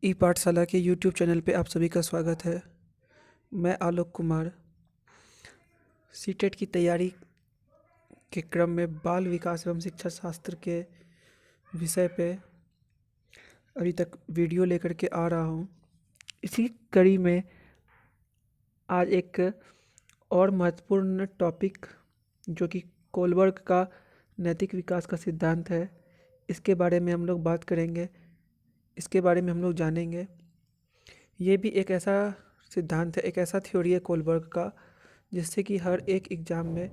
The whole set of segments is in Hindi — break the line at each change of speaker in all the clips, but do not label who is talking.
ई पाठशाला के यूट्यूब चैनल पे आप सभी का स्वागत है। मैं आलोक कुमार सीटेट की तैयारी के क्रम में बाल विकास एवं शिक्षा शास्त्र के विषय पे अभी तक वीडियो लेकर के आ रहा हूँ। इसी कड़ी में आज एक और महत्वपूर्ण टॉपिक जो कि कोलबर्ग का नैतिक विकास का सिद्धांत है, इसके बारे में हम लोग बात करेंगे। इसके बारे में हम लोग जानेंगे। ये भी एक ऐसा सिद्धांत है, एक ऐसा थ्योरी है कोलबर्ग का, जिससे कि हर एक एग्ज़ाम में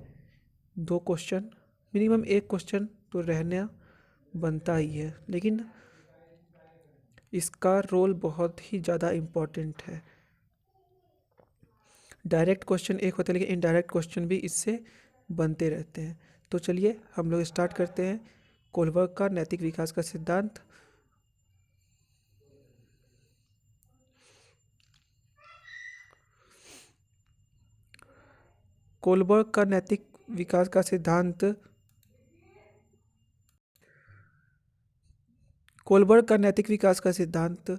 2 क्वेश्चन, मिनिमम 1 क्वेश्चन तो रहना बनता ही है। लेकिन इसका रोल बहुत ही ज़्यादा इम्पोर्टेंट है। डायरेक्ट क्वेश्चन एक होता है, लेकिन इनडायरेक्ट क्वेश्चन भी इससे बनते रहते हैं। तो चलिए हम लोग स्टार्ट करते हैं कोलबर्ग का नैतिक विकास का सिद्धांत। कोलबर्ग का नैतिक विकास का सिद्धांत कोलबर्ग का नैतिक विकास का सिद्धांत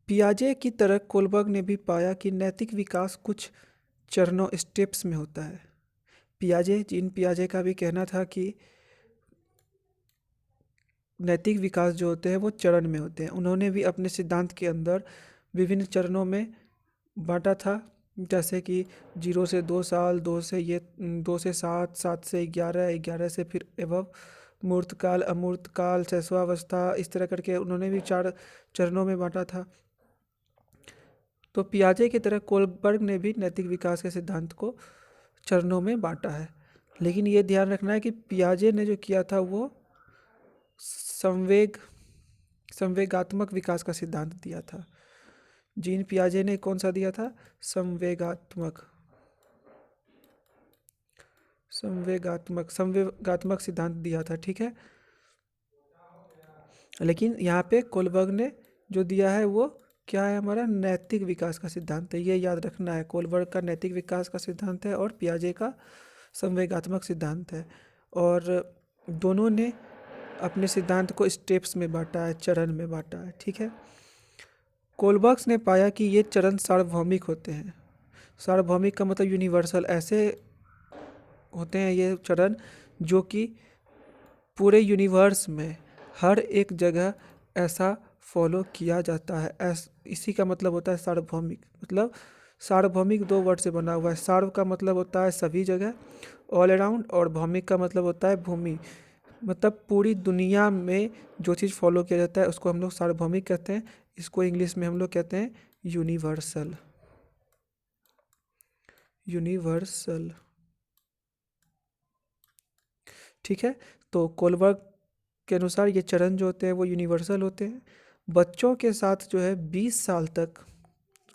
पियाजे की तरह कोलबर्ग ने भी पाया कि नैतिक विकास कुछ चरणों स्टेप्स में होता है। जीन पियाजे का भी कहना था कि नैतिक विकास जो होते हैं वो चरण में होते हैं। उन्होंने भी अपने सिद्धांत के अंदर विभिन्न चरणों में बांटा था, जैसे कि 0 से 2 साल, 2 से 7, 7 से 11, 11 से फिर एवं मूर्त काल, अमूर्त काल, शैशवावस्था, इस तरह करके उन्होंने भी 4 चरणों में बांटा था। तो पियाजे की तरह कोलबर्ग ने भी नैतिक विकास के सिद्धांत को चरणों में बांटा है। लेकिन ये ध्यान रखना है कि पियाजे ने जो किया था वो संवेगात्मक विकास का सिद्धांत दिया था। जीन पियाजे ने कौन सा दिया था? संवेगात्मक संवेगात्मक सिद्धांत दिया था, ठीक है। लेकिन यहाँ पे कोलबर्ग ने जो दिया है वो क्या है? हमारा नैतिक विकास का सिद्धांत है। ये याद रखना है, कोलबर्ग का नैतिक विकास का सिद्धांत है और पियाजे का संवेगात्मक सिद्धांत है। और दोनों ने अपने सिद्धांत को स्टेप्स में बांटा है, चरण में बांटा है, ठीक है। कोलबर्ग ने पाया कि ये चरण सार्वभौमिक होते हैं। सार्वभौमिक का मतलब यूनिवर्सल, ऐसे होते हैं ये चरण जो कि पूरे यूनिवर्स में हर एक जगह ऐसा फॉलो किया जाता है। इसी का मतलब होता है सार्वभौमिक। मतलब सार्वभौमिक 2 वर्ड से बना हुआ है। सार्व का मतलब होता है सभी जगह, ऑल अराउंड, और भौमिक का मतलब होता है भूमि, मतलब पूरी दुनिया में जो चीज़ फॉलो किया जाता है उसको हम लोग सार्वभौमिक कहते हैं। इसको इंग्लिश में हम लोग कहते हैं यूनिवर्सल। यूनिवर्सल, ठीक है। तो कोलबर्ग के अनुसार ये चरण जो होते हैं वो यूनिवर्सल होते हैं। बच्चों के साथ जो है 20 साल तक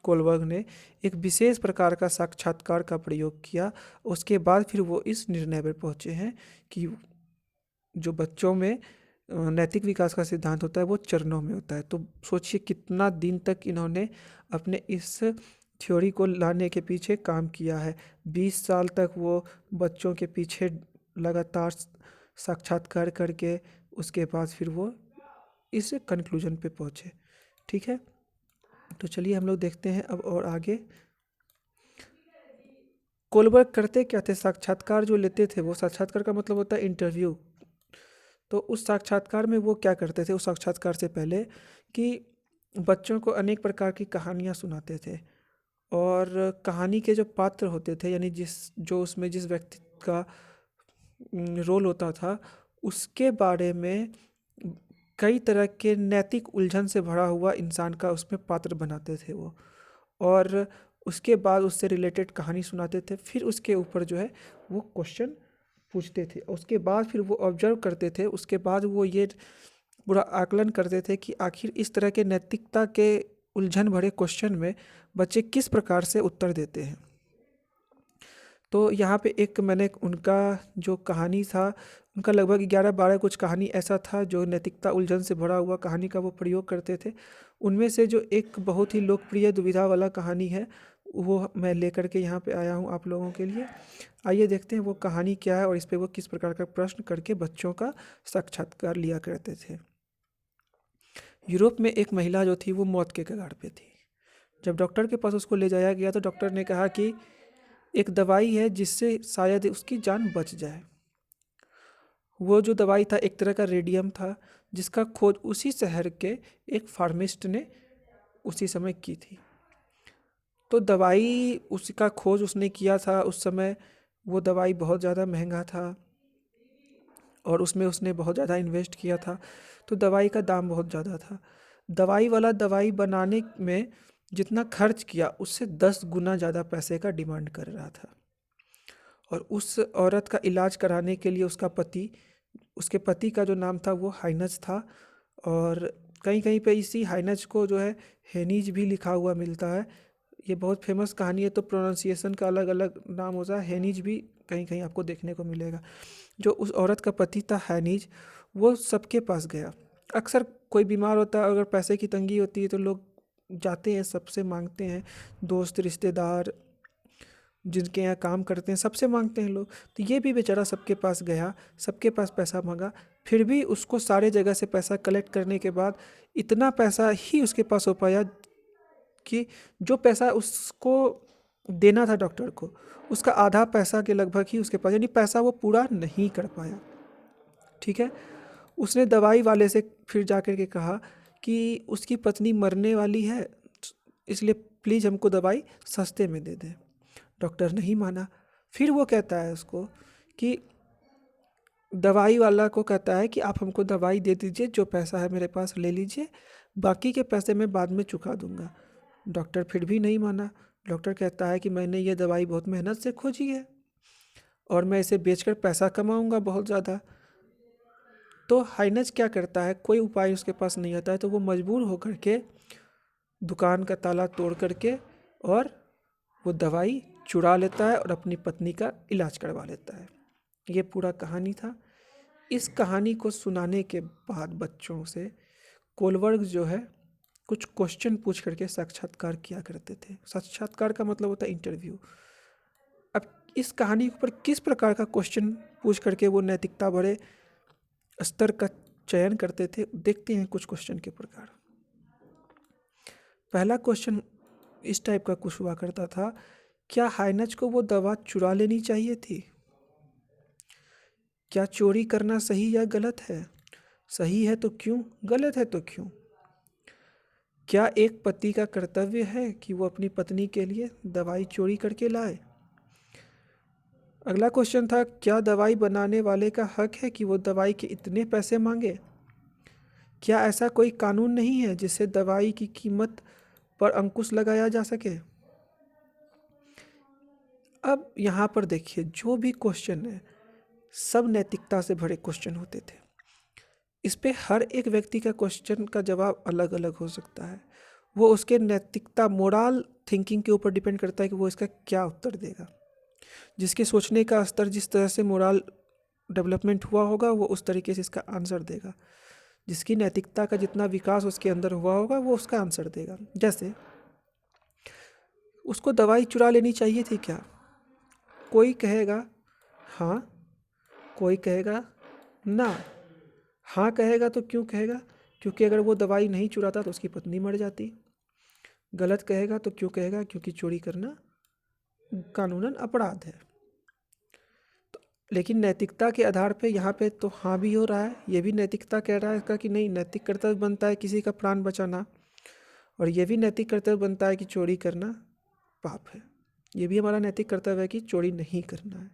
कोलबर्ग ने एक विशेष प्रकार का साक्षात्कार का प्रयोग किया। उसके बाद फिर वो इस निर्णय पर पहुंचे हैं कि जो बच्चों में नैतिक विकास का सिद्धांत होता है वो चरणों में होता है। तो सोचिए कितना दिन तक इन्होंने अपने इस थ्योरी को लाने के पीछे काम किया है। 20 साल तक वो बच्चों के पीछे लगातार साक्षात्कार करके उसके बाद फिर वो इस कंक्लूजन पे पहुँचे, ठीक है। तो चलिए हम लोग देखते हैं अब और आगे। कोलबर्ग करते क्या थे? साक्षात्कार जो लेते थे, वो साक्षात्कार का मतलब होता है इंटरव्यू। तो उस साक्षात्कार में वो क्या करते थे, उस साक्षात्कार से पहले, कि बच्चों को अनेक प्रकार की कहानियाँ सुनाते थे। और कहानी के जो पात्र होते थे, यानी जिस व्यक्ति का रोल होता था, उसके बारे में कई तरह के नैतिक उलझन से भरा हुआ इंसान का उसमें पात्र बनाते थे वो। और उसके बाद उससे रिलेटेड कहानी सुनाते थे। फिर उसके ऊपर जो है वो क्वेश्चन पूछते थे। उसके बाद फिर वो ऑब्जर्व करते थे। उसके बाद वो ये पूरा आकलन करते थे कि आखिर इस तरह के नैतिकता के उलझन भरे क्वेश्चन में बच्चे किस प्रकार से उत्तर देते हैं। तो यहाँ पे एक मैंने उनका जो कहानी था, उनका लगभग 11-12 कुछ कहानी ऐसा था जो नैतिकता उलझन से भरा हुआ कहानी का वो प्रयोग करते थे। उनमें से जो एक बहुत ही लोकप्रिय दुविधा वाला कहानी है वो मैं लेकर के यहाँ पे आया हूँ आप लोगों के लिए। आइए देखते हैं वो कहानी क्या है और इस पे वो किस प्रकार का प्रश्न करके बच्चों का साक्षात्कार लिया करते थे। यूरोप में एक महिला जो थी वो मौत के कगार पे थी। जब डॉक्टर के पास उसको ले जाया गया तो डॉक्टर ने कहा कि एक दवाई है जिससे शायद उसकी जान बच जाए। वो जो दवाई था एक तरह का रेडियम था, जिसका खोज उसी शहर के एक फार्मिस्ट ने उसी समय की थी। तो दवाई उसका खोज उसने किया था उस समय, वो दवाई बहुत ज़्यादा महंगा था और उसमें उसने बहुत ज़्यादा इन्वेस्ट किया था, तो दवाई का दाम बहुत ज़्यादा था। दवाई वाला दवाई बनाने में जितना खर्च किया उससे 10 गुना ज़्यादा पैसे का डिमांड कर रहा था। और उस औरत का इलाज कराने के लिए उसके पति का जो नाम था वो हाइनज था, और कहीं कहीं पे इसी हाइनज को जो है हेनीज भी लिखा हुआ मिलता है। ये बहुत फेमस कहानी है, तो प्रोनाउंसिएशन का अलग अलग नाम होता है, हेनीज भी कहीं कहीं आपको देखने को मिलेगा। जो उस औरत का पति था हैनीज, वो सबके पास गया। अक्सर कोई बीमार होता है, अगर पैसे की तंगी होती है तो लोग जाते हैं, सबसे मांगते हैं, दोस्त रिश्तेदार जिनके यहाँ काम करते हैं सबसे मांगते हैं लोग। तो ये भी बेचारा सबके पास गया, सबके पास पैसा मांगा, फिर भी उसको सारे जगह से पैसा कलेक्ट करने के बाद इतना पैसा ही उसके पास हो पाया कि जो पैसा उसको देना था डॉक्टर को, उसका आधा पैसा के लगभग ही उसके पास, यानी पैसा वो पूरा नहीं कर पाया। ठीक है। उसने दवाई वाले से फिर जा कर के कहा कि उसकी पत्नी मरने वाली है, इसलिए प्लीज़ हमको दवाई सस्ते में दे दें। डॉक्टर नहीं माना। फिर वो कहता है उसको कि दवाई वाला को कहता है कि आप हमको दवाई दे दीजिए, जो पैसा है मेरे पास ले लीजिए, बाकी के पैसे मैं बाद में चुका दूंगा। डॉक्टर फिर भी नहीं माना। डॉक्टर कहता है कि मैंने ये दवाई बहुत मेहनत से खोजी है और मैं इसे बेचकर पैसा कमाऊंगा बहुत ज़्यादा। तो हाइनज क्या करता है, कोई उपाय उसके पास नहीं आता है, तो वो मजबूर होकर के दुकान का ताला तोड़ करके और वो दवाई चुरा लेता है और अपनी पत्नी का इलाज करवा लेता है। ये पूरा कहानी था। इस कहानी को सुनाने के बाद बच्चों से कोलबर्ग जो है कुछ क्वेश्चन पूछ करके साक्षात्कार किया करते थे। साक्षात्कार का मतलब होता है इंटरव्यू। अब इस कहानी पर किस प्रकार का क्वेश्चन पूछ करके वो नैतिकता भरे स्तर का चयन करते थे, देखते हैं कुछ क्वेश्चन के प्रकार। पहला क्वेश्चन इस टाइप का कुछ हुआ करता था, क्या हाइनज को वो दवा चुरा लेनी चाहिए थी? क्या चोरी करना सही या गलत है? सही है तो क्यों? गलत है तो क्यों? क्या एक पति का कर्तव्य है कि वो अपनी पत्नी के लिए दवाई चोरी करके लाए? अगला क्वेश्चन था, क्या दवाई बनाने वाले का हक है कि वो दवाई के इतने पैसे मांगे? क्या ऐसा कोई कानून नहीं है जिससे दवाई की कीमत पर अंकुश लगाया जा सके? अब यहाँ पर देखिए, जो भी क्वेश्चन है सब नैतिकता से भरे क्वेश्चन होते थे। इस पे हर एक व्यक्ति का क्वेश्चन का जवाब अलग अलग हो सकता है। वो उसके नैतिकता, मोरल थिंकिंग के ऊपर डिपेंड करता है कि वो इसका क्या उत्तर देगा। जिसके सोचने का स्तर जिस तरह से मोरल डेवलपमेंट हुआ होगा वो उस तरीके से इसका आंसर देगा। जिसकी नैतिकता का जितना विकास उसके अंदर हुआ होगा वो उसका आंसर देगा। जैसे उसको दवाई चुरा लेनी चाहिए थी क्या? कोई कहेगा हाँ, कोई कहेगा ना। हाँ कहेगा तो क्यों कहेगा? क्योंकि अगर वो दवाई नहीं चुराता तो उसकी पत्नी मर जाती। गलत कहेगा तो क्यों कहेगा? क्योंकि चोरी करना कानूनन अपराध है। तो लेकिन नैतिकता के आधार पे यहाँ पे तो हाँ भी हो रहा है, ये भी नैतिकता कह रहा है इसका कि नहीं, नैतिक कर्तव्य बनता है किसी का प्राण बचाना, और ये भी नैतिक कर्तव्य बनता है कि चोरी करना पाप है। ये भी हमारा नैतिक कर्तव्य है कि चोरी नहीं करना है।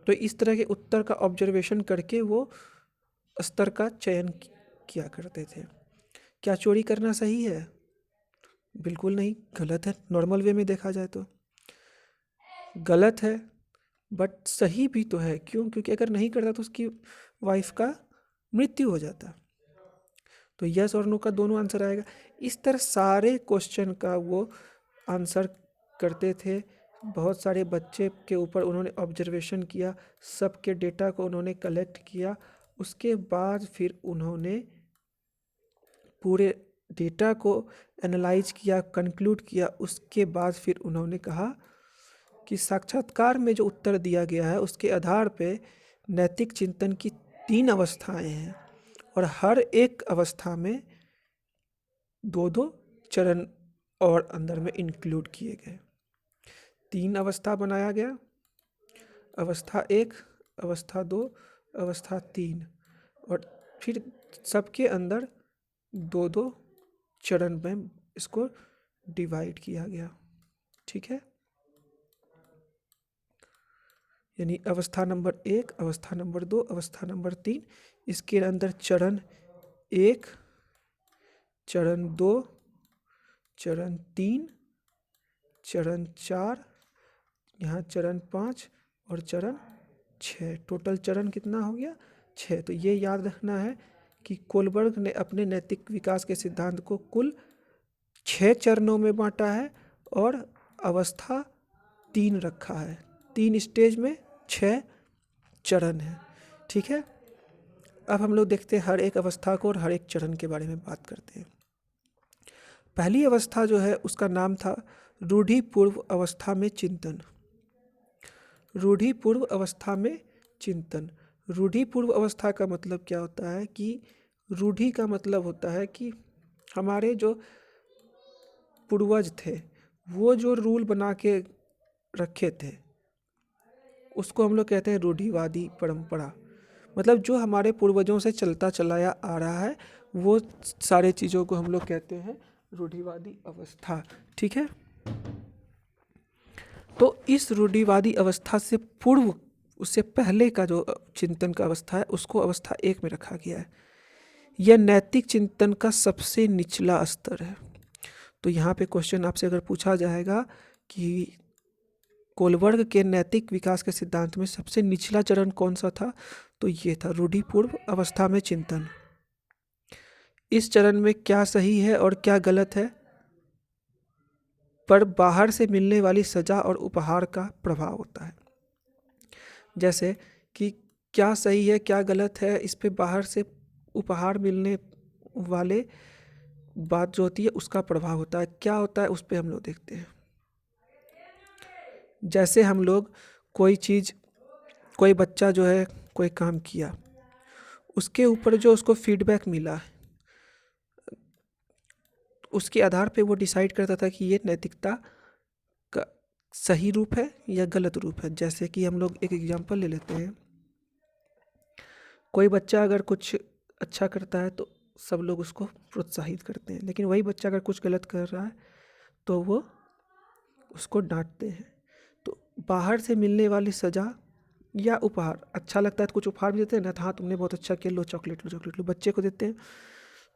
तो इस तरह के उत्तर का ऑब्जर्वेशन करके वो स्तर का चयन किया करते थे। क्या चोरी करना सही है? बिल्कुल नहीं, गलत है। नॉर्मल वे में देखा जाए तो गलत है, बट सही भी तो है। क्यों? क्योंकि अगर नहीं करता तो उसकी वाइफ का मृत्यु हो जाता। तो यस और नो का दोनों आंसर आएगा। इस तरह सारे क्वेश्चन का वो आंसर करते थे। बहुत सारे बच्चे के ऊपर उन्होंने ऑब्जर्वेशन किया, सबके डेटा को उन्होंने कलेक्ट किया। उसके बाद फिर उन्होंने पूरे डेटा को एनालाइज किया, कंक्लूड किया। उसके बाद फिर उन्होंने कहा कि साक्षात्कार में जो उत्तर दिया गया है उसके आधार पे नैतिक चिंतन की 3 अवस्थाएं हैं, और हर एक अवस्था में 2-2 चरण और अंदर में इंक्लूड किए गए। 3 अवस्था बनाया गया, अवस्था 1, अवस्था 2, अवस्था 3, और फिर सबके अंदर 2-2 चरण में इसको डिवाइड किया गया। ठीक है, यानी अवस्था नंबर 1, अवस्था नंबर 2, अवस्था नंबर 3, इसके अंदर चरण 1, चरण 2, चरण 3, चरण 4, यहाँ चरण 5 और चरण 6। टोटल चरण कितना हो गया? 6। तो ये याद रखना है कि कोलबर्ग ने अपने नैतिक विकास के सिद्धांत को कुल 6 चरणों में बांटा है और अवस्था 3 रखा है। 3 स्टेज में 6 चरण हैं। ठीक है, अब हम लोग देखते हैं हर एक अवस्था को और हर एक चरण के बारे में बात करते हैं। पहली अवस्था जो है उसका नाम था रूढ़िपूर्व अवस्था में चिंतन। रूढ़िपूर्व अवस्था में चिंतन। रूढ़िपूर्व अवस्था का मतलब क्या होता है कि रूढ़ि का मतलब होता है कि हमारे जो पूर्वज थे वो जो रूल बना के रखे थे उसको हम लोग कहते हैं रूढ़िवादी परंपरा। मतलब जो हमारे पूर्वजों से चलता चलाया आ रहा है वो सारे चीज़ों को हम लोग कहते हैं रूढ़िवादी अवस्था। ठीक है, तो इस रूढ़िवादी अवस्था से पूर्व, उससे पहले का जो चिंतन का अवस्था है उसको अवस्था 1 में रखा गया है। यह नैतिक चिंतन का सबसे निचला स्तर है। तो यहाँ पे क्वेश्चन आपसे अगर पूछा जाएगा कि कोलबर्ग के नैतिक विकास के सिद्धांत में सबसे निचला चरण कौन सा था, तो ये था रूढ़िपूर्व अवस्था में चिंतन। इस चरण में क्या सही है और क्या गलत है पर बाहर से मिलने वाली सजा और उपहार का प्रभाव होता है। जैसे कि क्या सही है क्या गलत है इस पे बाहर से उपहार मिलने वाले बात जो होती है उसका प्रभाव होता है। क्या होता है उस पे हम लोग देखते हैं। जैसे हम लोग कोई चीज़, कोई बच्चा जो है कोई काम किया, उसके ऊपर जो उसको फीडबैक मिला उसके आधार पे वो डिसाइड करता था कि ये नैतिकता का सही रूप है या गलत रूप है। जैसे कि हम लोग एक एग्जांपल ले लेते हैं, कोई बच्चा अगर कुछ अच्छा करता है तो सब लोग उसको प्रोत्साहित करते हैं, लेकिन वही बच्चा अगर कुछ गलत कर रहा है तो वो उसको डांटते हैं। तो बाहर से मिलने वाली सज़ा या उपहार, अच्छा लगता है तो कुछ उपहार भी देते हैं ना, हाँ तुमने बहुत अच्छा किया, लो चॉकलेट लो चॉकलेट लो, बच्चे को देते हैं।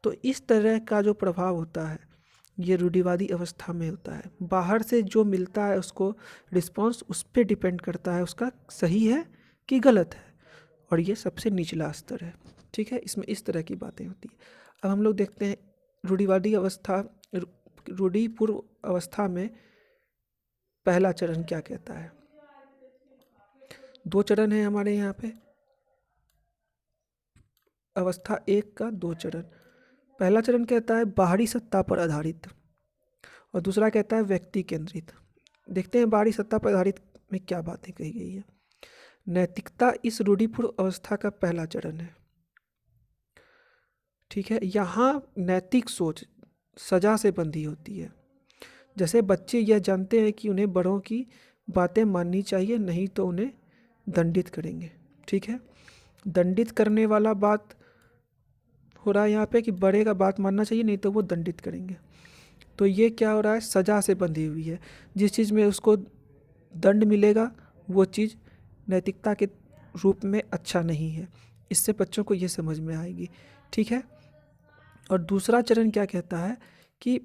तो इस तरह का जो प्रभाव होता है ये रूढ़िवादी अवस्था में होता है। बाहर से जो मिलता है उसको रिस्पॉन्स उस पर डिपेंड करता है उसका सही है कि गलत है, और ये सबसे निचला स्तर है। ठीक है, इसमें इस तरह की बातें होती है। अब हम लोग देखते हैं रूढ़िवादी अवस्था, रूढ़िपूर्व अवस्था में पहला चरण क्या कहता है। 2 चरण है हमारे यहाँ पे, अवस्था 1 का 2 चरण। पहला चरण कहता है बाहरी सत्ता पर आधारित और दूसरा कहता है व्यक्ति केंद्रित। देखते हैं बाहरी सत्ता पर आधारित में क्या बातें कही गई है। नैतिकता इस रूढ़िपूर्व अवस्था का पहला चरण है। ठीक है, यहाँ नैतिक सोच सजा से बंधी होती है। जैसे बच्चे यह जानते हैं कि उन्हें बड़ों की बातें माननी चाहिए, नहीं तो उन्हें दंडित करेंगे। ठीक है, दंडित करने वाला बात हो रहा है यहाँ पे कि बड़े का बात मानना चाहिए नहीं तो वो दंडित करेंगे। तो ये क्या हो रहा है, सजा से बंधी हुई है। जिस चीज़ में उसको दंड मिलेगा वो चीज़ नैतिकता के रूप में अच्छा नहीं है। इससे बच्चों को ये समझ में आएगी। ठीक है, और दूसरा चरण क्या कहता है कि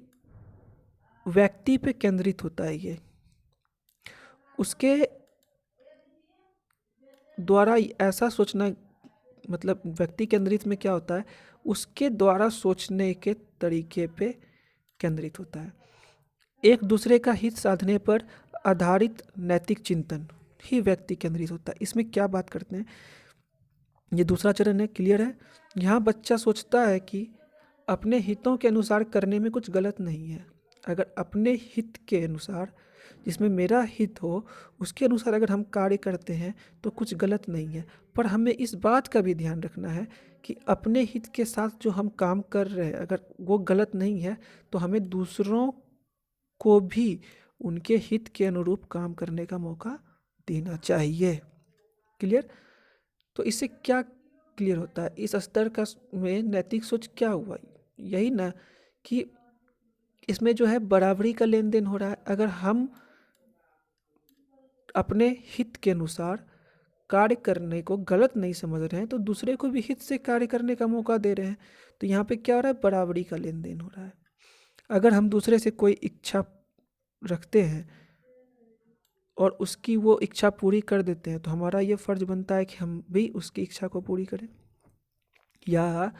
व्यक्ति पे केंद्रित होता है। ये उसके द्वारा ऐसा सोचना, मतलब व्यक्ति केंद्रित में क्या होता है, उसके द्वारा सोचने के तरीके पे केंद्रित होता है। एक दूसरे का हित साधने पर आधारित नैतिक चिंतन ही व्यक्ति केंद्रित होता है। इसमें क्या बात करते हैं, ये दूसरा चरण है, क्लियर है। यहाँ बच्चा सोचता है कि अपने हितों के अनुसार करने में कुछ गलत नहीं है, अगर अपने हित के अनुसार, जिसमें मेरा हित हो, उसके अनुसार अगर हम कार्य करते हैं तो कुछ गलत नहीं है। पर हमें इस बात का भी ध्यान रखना है कि अपने हित के साथ जो हम काम कर रहे हैं अगर वो गलत नहीं है तो हमें दूसरों को भी उनके हित के अनुरूप काम करने का मौका देना चाहिए। क्लियर? तो इससे क्या क्लियर होता है, इस स्तर का में नैतिक सोच क्या हुआ, यही ना कि इसमें जो है बराबरी का लेन देन हो रहा है। अगर हम अपने हित के अनुसार कार्य करने को गलत नहीं समझ रहे हैं तो दूसरे को भी हित से कार्य करने का मौका दे रहे हैं। तो यहाँ पे क्या हो रहा है, बराबरी का लेन देन हो रहा है। अगर हम दूसरे से कोई इच्छा रखते हैं और उसकी वो इच्छा पूरी कर देते हैं तो हमारा ये फर्ज बनता है कि हम भी उसकी इच्छा को पूरी करें। या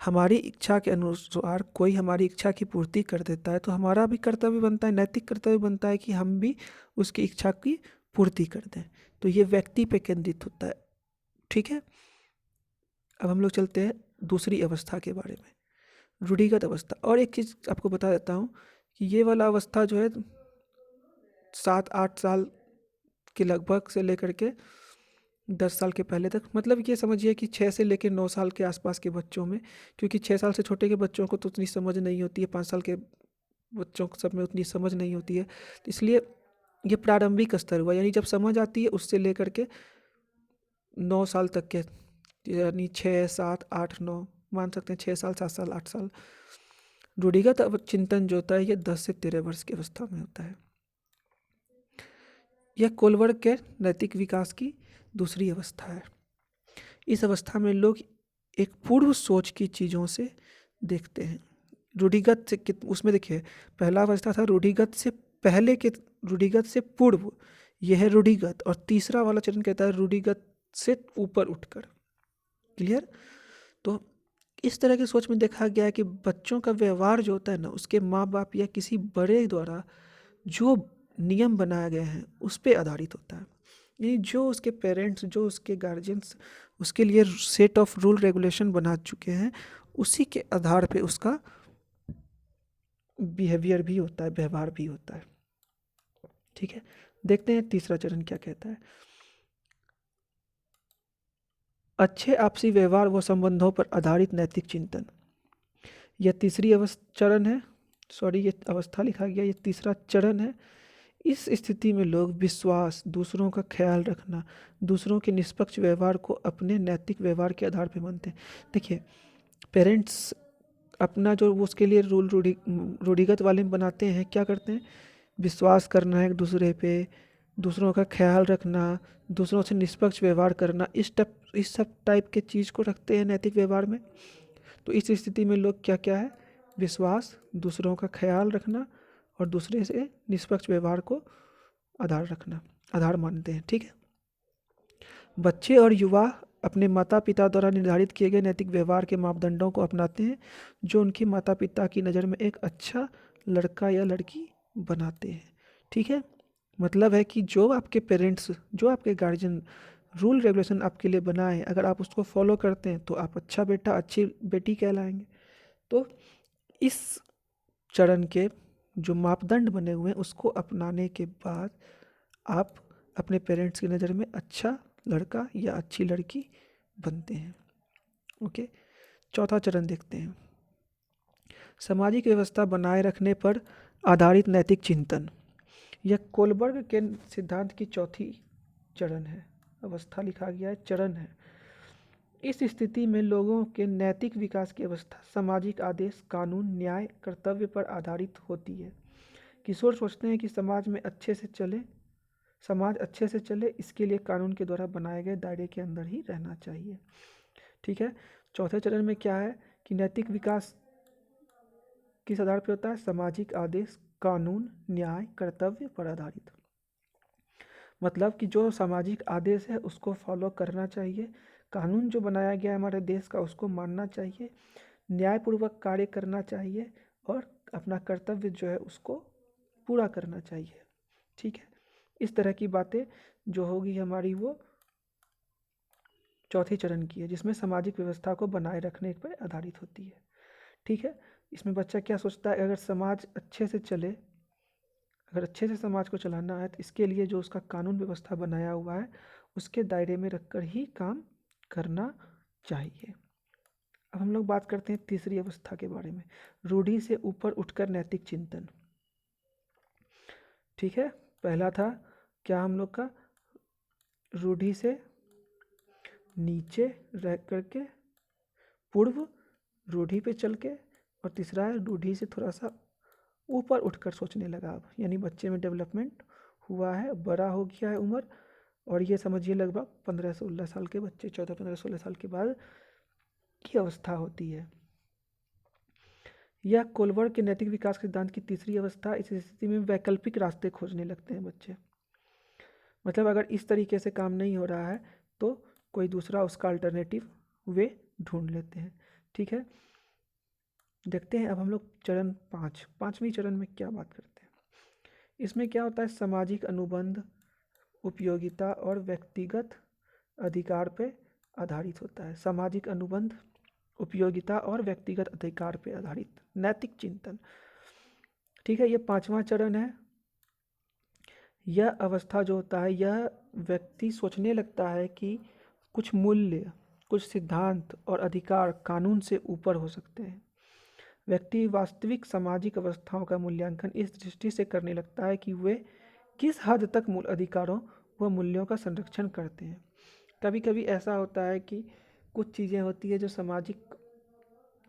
हमारी इच्छा के अनुसार कोई हमारी इच्छा की पूर्ति कर देता है तो हमारा भी कर्तव्य बनता है, नैतिक कर्तव्य बनता है कि हम भी उसकी इच्छा की पूर्ति कर दें। तो ये व्यक्ति पे केंद्रित होता है। ठीक है, अब हम लोग चलते हैं दूसरी अवस्था के बारे में, रूढ़िगत अवस्था। और एक चीज़ आपको बता देता हूँ कि ये वाला अवस्था जो है 7-8 साल के लगभग से लेकर के 10 साल के पहले तक, मतलब ये समझिए कि 6 से लेकर 9 साल के आसपास के बच्चों में, क्योंकि 6 साल से छोटे के बच्चों को तो उतनी समझ नहीं होती है, 5 साल के बच्चों को सब में उतनी समझ नहीं होती है, तो इसलिए ये प्रारंभिक स्तर हुआ। यानी जब समझ आती है उससे लेकर के 9 साल तक के, यानी 6, 7, 8, 9 मान सकते हैं, 6 साल, 7 साल, 8 साल। रूढ़िगत चिंतन जो होता है ये 10 से 13 वर्ष की अवस्था में होता है। यह कोलवर्ग के नैतिक विकास की दूसरी अवस्था है। इस अवस्था में लोग एक पूर्व सोच की चीज़ों से देखते हैं। रूढ़िगत से उसमें देखिए, पहला अवस्था था रूढ़िगत से पहले के, रूढ़िगत से पूर्व, यह है रूढ़िगत। और तीसरा वाला चरण कहता है रूढ़िगत से ऊपर उठकर। क्लियर? तो इस तरह की सोच में देखा गया है कि बच्चों का व्यवहार जो होता है ना, उसके माँ बाप या किसी बड़े द्वारा जो नियम बनाए गए हैं उस पे आधारित होता है। यानी जो उसके पेरेंट्स, जो उसके गार्जियंस उसके लिए सेट ऑफ रूल रेगुलेशन बना चुके हैं, उसी के आधार पे उसका बिहेवियर भी होता है, व्यवहार भी होता है। ठीक है, देखते हैं तीसरा चरण क्या कहता है। अच्छे आपसी व्यवहार व संबंधों पर आधारित नैतिक चिंतन, यह तीसरी चरण है। सॉरी, ये अवस्था लिखा गया, ये तीसरा चरण है। इस स्थिति में लोग विश्वास, दूसरों का ख्याल रखना, दूसरों के निष्पक्ष व्यवहार को अपने नैतिक व्यवहार के आधार पर मानते हैं। देखिए, पेरेंट्स अपना जो वो उसके लिए रूल रूढ़िगत वाले बनाते हैं, क्या करते हैं, विश्वास करना है एक दूसरे पे, दूसरों का ख्याल रखना, दूसरों से निष्पक्ष व्यवहार करना, इस सब टाइप के चीज़ को रखते हैं नैतिक व्यवहार में। तो इस स्थिति में लोग क्या क्या है, विश्वास, दूसरों का ख्याल रखना और दूसरे से निष्पक्ष व्यवहार को आधार मानते हैं। ठीक है, बच्चे और युवा अपने माता पिता द्वारा निर्धारित किए गए नैतिक व्यवहार के मापदंडों को अपनाते हैं, जो उनके माता पिता की नज़र में एक अच्छा लड़का या लड़की बनाते हैं। ठीक है, मतलब है कि जो आपके पेरेंट्स, जो आपके गार्जियन रूल रेगुलेशन आपके लिए बनाए, अगर आप उसको फॉलो करते हैं तो आप अच्छा बेटा, अच्छी बेटी कहलाएंगे। तो इस चरण के जो मापदंड बने हुए हैं उसको अपनाने के बाद आप अपने पेरेंट्स की नज़र में अच्छा लड़का या अच्छी लड़की बनते हैं। ओके, चौथा चरण देखते हैं, सामाजिक व्यवस्था बनाए रखने पर आधारित नैतिक चिंतन। यह कोलबर्ग के सिद्धांत की चौथी चरण है, अवस्था लिखा गया है, चरण है। इस स्थिति में लोगों के नैतिक विकास की अवस्था सामाजिक आदेश, कानून, न्याय, कर्तव्य पर आधारित होती है। किशोर सोचते हैं कि समाज अच्छे से चले, इसके लिए कानून के द्वारा बनाए गए दायरे के अंदर ही रहना चाहिए। ठीक है, चौथे चरण में क्या है कि नैतिक विकास किस आधार पर होता है, सामाजिक आदेश, कानून, न्याय, कर्तव्य पर आधारित। मतलब कि जो सामाजिक आदेश है उसको फॉलो करना चाहिए, कानून जो बनाया गया है हमारे देश का उसको मानना चाहिए, न्यायपूर्वक कार्य करना चाहिए और अपना कर्तव्य जो है उसको पूरा करना चाहिए। ठीक है, इस तरह की बातें जो होगी हमारी वो चौथे चरण की है, जिसमें सामाजिक व्यवस्था को बनाए रखने पर आधारित होती है। ठीक है, इसमें बच्चा क्या सोचता है, अगर समाज अच्छे से चले, अगर अच्छे से समाज को चलाना है तो इसके लिए जो उसका कानून व्यवस्था बनाया हुआ है उसके दायरे में रखकर ही काम करना चाहिए। अब हम लोग बात करते हैं तीसरी अवस्था के बारे में, रूढ़ि से ऊपर उठकर नैतिक चिंतन। ठीक है, पहला था क्या हम लोग का, रूढ़ि से नीचे रह करके पूर्व रूढ़ि पे चल के, और तीसरा है रूढ़ि से थोड़ा सा ऊपर उठकर सोचने लगा। अब यानी बच्चे में डेवलपमेंट हुआ है, बड़ा हो गया है उम्र, और ये समझिए लगभग 15-16 साल के बच्चे, 14-15-16 साल के बाद की अवस्था होती है। यह कोलबर्ग के नैतिक विकास के सिद्धांत की तीसरी अवस्था। इस स्थिति में वैकल्पिक रास्ते खोजने लगते हैं बच्चे। मतलब अगर इस तरीके से काम नहीं हो रहा है तो कोई दूसरा उसका अल्टरनेटिव वे ढूंढ लेते हैं। ठीक है, देखते हैं अब हम लोग चरण 5, पाँचवीं चरण में क्या बात करते हैं। इसमें क्या होता है, सामाजिक अनुबंध, उपयोगिता और व्यक्तिगत अधिकार पे आधारित होता है। सामाजिक अनुबंध, उपयोगिता और व्यक्तिगत अधिकार पे आधारित नैतिक चिंतन। ठीक है, ये पांचवा चरण है। यह अवस्था जो होता है, यह व्यक्ति सोचने लगता है कि कुछ मूल्य, कुछ सिद्धांत और अधिकार कानून से ऊपर हो सकते हैं। व्यक्ति वास्तविक सामाजिक अवस्थाओं का मूल्यांकन इस दृष्टि से करने लगता है कि वे किस हद तक मूल अधिकारों व मूल्यों का संरक्षण करते हैं। कभी कभी ऐसा होता है कि कुछ चीज़ें होती है जो सामाजिक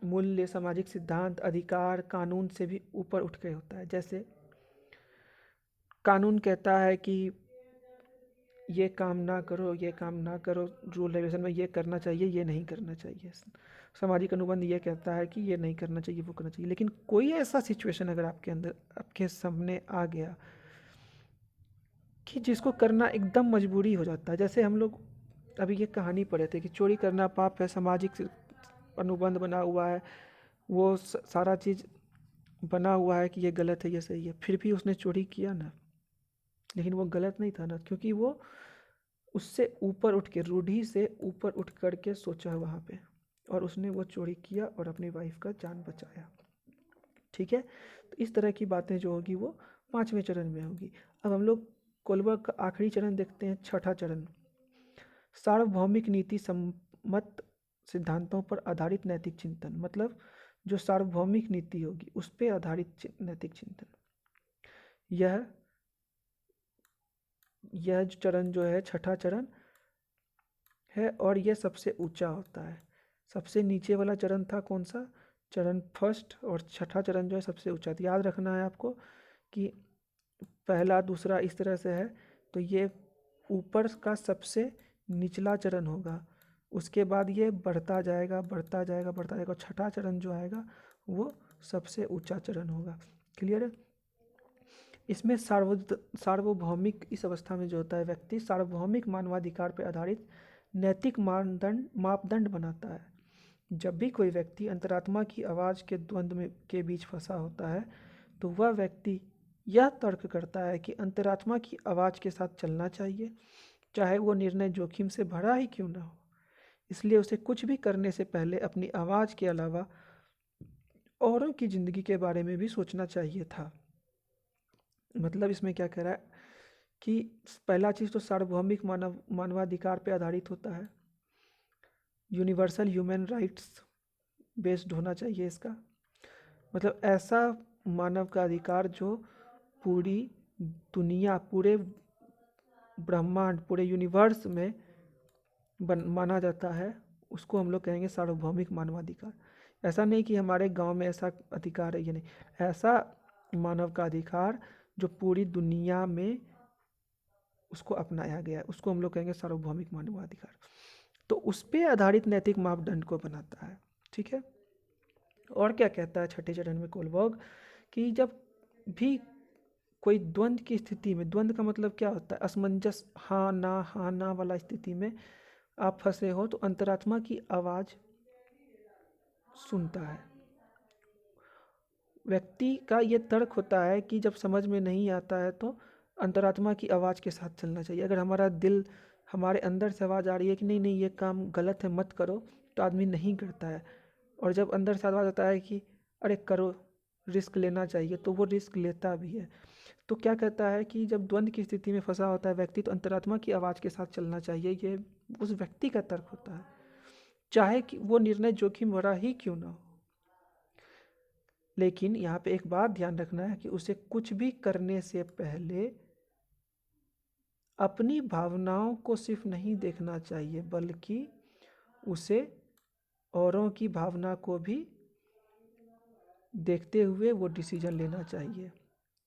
मूल्य, सामाजिक सिद्धांत, अधिकार कानून से भी ऊपर उठ के होता है। जैसे कानून कहता है कि ये काम ना करो, ये काम ना करो, रूल रेगुलेशन में ये करना चाहिए, ये नहीं करना चाहिए। सामाजिक अनुबंध ये कहता है कि ये नहीं करना चाहिए, वो करना चाहिए। लेकिन कोई ऐसा सिचुएशन अगर आपके अंदर, आपके सामने आ गया कि जिसको करना एकदम मजबूरी हो जाता है, जैसे हम लोग अभी ये कहानी पढ़े थे कि चोरी करना पाप है, सामाजिक अनुबंध बना हुआ है, वो सारा चीज़ बना हुआ है कि ये गलत है, ये सही है, फिर भी उसने चोरी किया ना, लेकिन वो गलत नहीं था ना, क्योंकि वो उससे ऊपर उठ के, रूढ़ि से ऊपर उठ करके सोचा वहाँ पे, और उसने वो चोरी किया और अपनी वाइफ का जान बचाया। ठीक है, तो इस तरह की बातें जो होगी वो पांचवें चरण में होगी। अब हम लोग कोलबर्ग का आखिरी चरण देखते हैं, छठा चरण, सार्वभौमिक नीति सम्मत सिद्धांतों पर आधारित नैतिक चिंतन। मतलब जो सार्वभौमिक नीति होगी उस पर आधारित नैतिक चिंतन। यह चरण जो है छठा चरण है, और यह सबसे ऊंचा होता है। सबसे नीचे वाला चरण था कौन सा, चरण फर्स्ट, और छठा चरण जो है सबसे ऊंचा। तो याद रखना है आपको कि पहला दूसरा इस तरह से है, तो ये ऊपर का सबसे निचला चरण होगा, उसके बाद ये बढ़ता जाएगा, बढ़ता जाएगा, बढ़ता जाएगा, और छठा चरण जो आएगा वो सबसे ऊंचा चरण होगा। क्लियर है। इसमें सार्वभौमिक, इस अवस्था में जो होता है व्यक्ति सार्वभौमिक मानवाधिकार पर आधारित नैतिक मापदंड बनाता है। जब भी कोई व्यक्ति अंतरात्मा की आवाज़ के द्वंद्व में के बीच फंसा होता है तो वह व्यक्ति यह तर्क करता है कि अंतरात्मा की आवाज़ के साथ चलना चाहिए, चाहे वो निर्णय जोखिम से भरा ही क्यों ना हो। इसलिए उसे कुछ भी करने से पहले अपनी आवाज़ के अलावा औरों की ज़िंदगी के बारे में भी सोचना चाहिए था। मतलब इसमें क्या कह रहा है कि पहला चीज़ तो सार्वभौमिक मानवाधिकार पे आधारित होता है, यूनिवर्सल ह्यूमन राइट्स बेस्ड होना चाहिए इसका। मतलब ऐसा मानव का अधिकार जो पूरी दुनिया, पूरे ब्रह्मांड, पूरे यूनिवर्स में माना जाता है, उसको हम लोग कहेंगे सार्वभौमिक मानवाधिकार। ऐसा नहीं कि हमारे गांव में ऐसा अधिकार है, ये नहीं, ऐसा मानव का अधिकार जो पूरी दुनिया में उसको अपनाया गया है, उसको हम लोग कहेंगे सार्वभौमिक मानवाधिकार। तो उस पर आधारित नैतिक मापदंड को बनाता है। ठीक है, और क्या कहता है छठे चरण में कोलबर्ग कि जब भी कोई द्वंद्व की स्थिति में, द्वंद्व का मतलब क्या होता है, असमंजस, हाँ ना वाला स्थिति में आप फंसे हो, तो अंतरात्मा की आवाज़ सुनता है। व्यक्ति का ये तर्क होता है कि जब समझ में नहीं आता है तो अंतरात्मा की आवाज़ के साथ चलना चाहिए। अगर हमारा दिल, हमारे अंदर से आवाज़ आ रही है कि नहीं नहीं ये काम गलत है, मत करो, तो आदमी नहीं करता है। और जब अंदर से आवाज़ आता है कि अरे करो, रिस्क लेना चाहिए, तो वो रिस्क लेता भी है। तो क्या कहता है कि जब द्वंद्व की स्थिति में फंसा होता है व्यक्ति, तो अंतरात्मा की आवाज़ के साथ चलना चाहिए, ये उस व्यक्ति का तर्क होता है, चाहे कि वो निर्णय जोखिम भरा ही क्यों ना हो। लेकिन यहाँ पे एक बात ध्यान रखना है कि उसे कुछ भी करने से पहले अपनी भावनाओं को सिर्फ नहीं देखना चाहिए, बल्कि उसे औरों की भावना को भी देखते हुए वो डिसीजन लेना चाहिए।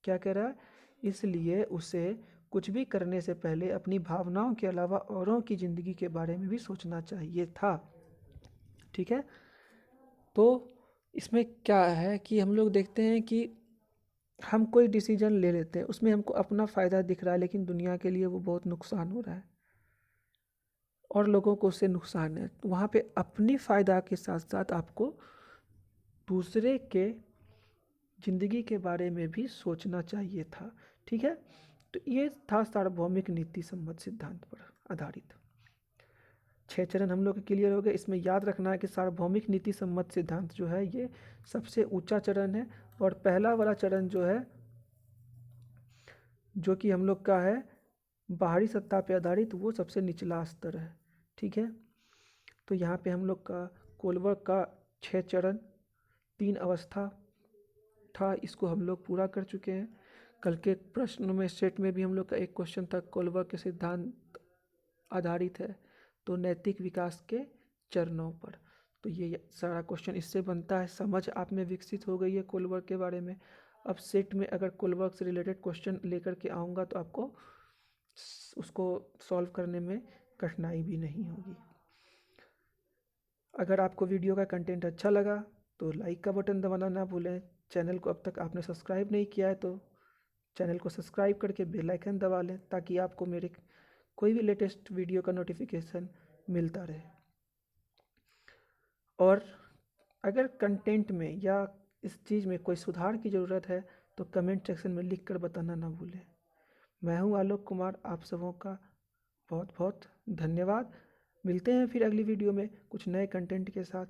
क्या कह रहा है? इसलिए उसे कुछ भी करने से पहले अपनी भावनाओं के अलावा औरों की ज़िंदगी के बारे में भी सोचना चाहिए था। ठीक है, तो इसमें क्या है कि हम लोग देखते हैं कि हम कोई डिसीजन ले लेते हैं, उसमें हमको अपना फ़ायदा दिख रहा है, लेकिन दुनिया के लिए वो बहुत नुकसान हो रहा है और लोगों को उससे नुकसान है। तो वहाँ पे अपनी फ़ायदा के साथ साथ आपको दूसरे के ज़िंदगी के बारे में भी सोचना चाहिए था। ठीक है, तो ये था सार्वभौमिक नीति सम्मत सिद्धांत पर आधारित 6 चरण हम लोग के क्लियर हो गए। इसमें याद रखना है कि सार्वभौमिक नीति सम्मत सिद्धांत जो है ये सबसे ऊंचा चरण है, और पहला वाला चरण जो है, जो कि हम लोग का है बाहरी सत्ता पे आधारित, वो सबसे निचला स्तर है। ठीक है, तो यहाँ पे हम लोग का कोलवर्क का 6 चरण 3 अवस्था था, इसको हम लोग पूरा कर चुके हैं। कल के प्रश्न में सेट में भी हम लोग का एक क्वेश्चन था कोलवर्क के सिद्धांत आधारित है, तो नैतिक विकास के चरणों पर। तो ये सारा क्वेश्चन इससे बनता है, समझ आप में विकसित हो गई है कोलवर्क के बारे में। अब सेट में अगर कोलवर्क से रिलेटेड क्वेश्चन लेकर के आऊँगा तो आपको उसको सॉल्व करने में कठिनाई भी नहीं होगी। अगर आपको वीडियो का कंटेंट अच्छा लगा तो लाइक का बटन दबाना ना भूलें। चैनल को अब तक आपने सब्सक्राइब नहीं किया है तो चैनल को सब्सक्राइब करके बेल आइकन दबा लें, ताकि आपको मेरे कोई भी लेटेस्ट वीडियो का नोटिफिकेशन मिलता रहे। और अगर कंटेंट में या इस चीज़ में कोई सुधार की ज़रूरत है तो कमेंट सेक्शन में लिख कर बताना ना भूलें। मैं हूँ आलोक कुमार, आप सबों का बहुत बहुत धन्यवाद। मिलते हैं फिर अगली वीडियो में कुछ नए कंटेंट के साथ।